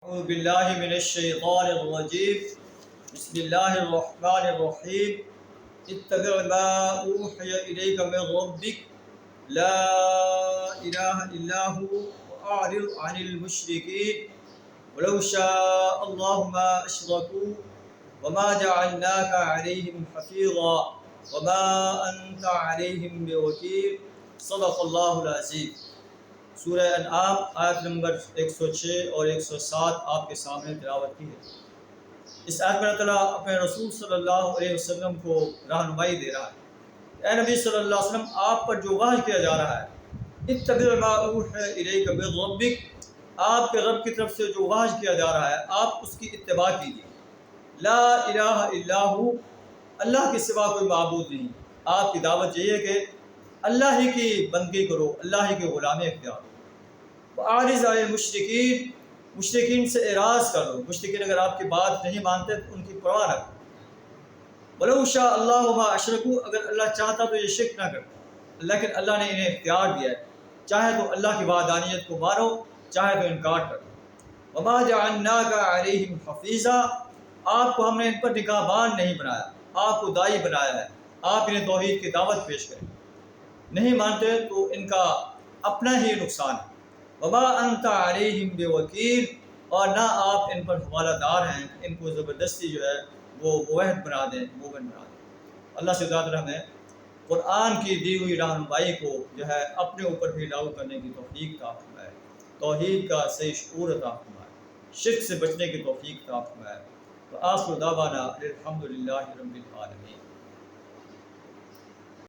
أعوذ بالله من الشيطان الرجيم. بسم الله الرحمن الرحيم. اتبع ما أوحي إليك من ربك لا إله إلا هو وأعرض عن المشركين ولو شاء الله ما أشركوا وما جعلناك عليهم حفيظا وما أنت عليهم بوكيل. صدق الله العظيم. سورہ انعام آیت نمبر 106 اور 107 آپ کے سامنے تلاوت کی ہے۔ اس آیت میں اللہ تعالیٰ اپنے رسول صلی اللہ علیہ وسلم کو رہنمائی دے رہا ہے۔ اے نبی صلی اللہ علیہ وسلم، آپ پر جو وحی کیا جا رہا ہے، اتبع ما اوحی الیک من ربک، آپ کے رب کی طرف سے جو وحی کیا جا رہا ہے آپ اس کی اتباع کیجیے۔ لا الہ الا ہو، اللہ کے سوا کوئی معبود نہیں۔ آپ کی دعوت یہ ہے کہ اللہ ہی کی بندگی کرو، اللہ ہی کی غلامی اختیار کرو۔ وَأَعْرِضْ عَنِ الْمُشْرِكِينَ، مشرکین سے اعراض کر دو۔ مشرکین اگر آپ کی بات نہیں مانتے تو ان کی پرواہ نہ کرو۔ وَلَوْ شَاءَ اللَّهُ مَا أَشْرَكُوا، اگر اللہ چاہتا تو یہ شرک نہ کرتے، لیکن اللہ نے انہیں اختیار دیا ہے، چاہے تو اللہ کی وحدانیت کو مانو، چاہے تو انکار کرو۔ وَمَا جَعَلْنَاكَ عَلَيْهِمْ حَفِيظًا، آپ کو ہم نے ان پر نگہبان نہیں بنایا، آپ کو داعی بنایا ہے، آپ انہیں توحید کی دعوت پیش کریں۔ نہیں مانتے تو ان کا اپنا ہی نقصان ہے۔ وما انت علیہم بوکیل، اور نہ آپ ان پر حوالہ دار ہیں، ان کو زبردستی جو ہے وہ موحد بنا دیں، مومن بنا دیں۔ اللہ سے ذات ہمیں قرآن کی دی ہوئی رہنمائی کو جو ہے اپنے اوپر بھی لاگو کرنے کی توفیق عطا فرمائے، توحید کا صحیح شعور عطا فرمائے، شرک سے بچنے کی توفیق عطا فرمائے۔ وآخر دعوانا الحمد للہ رب العالمین۔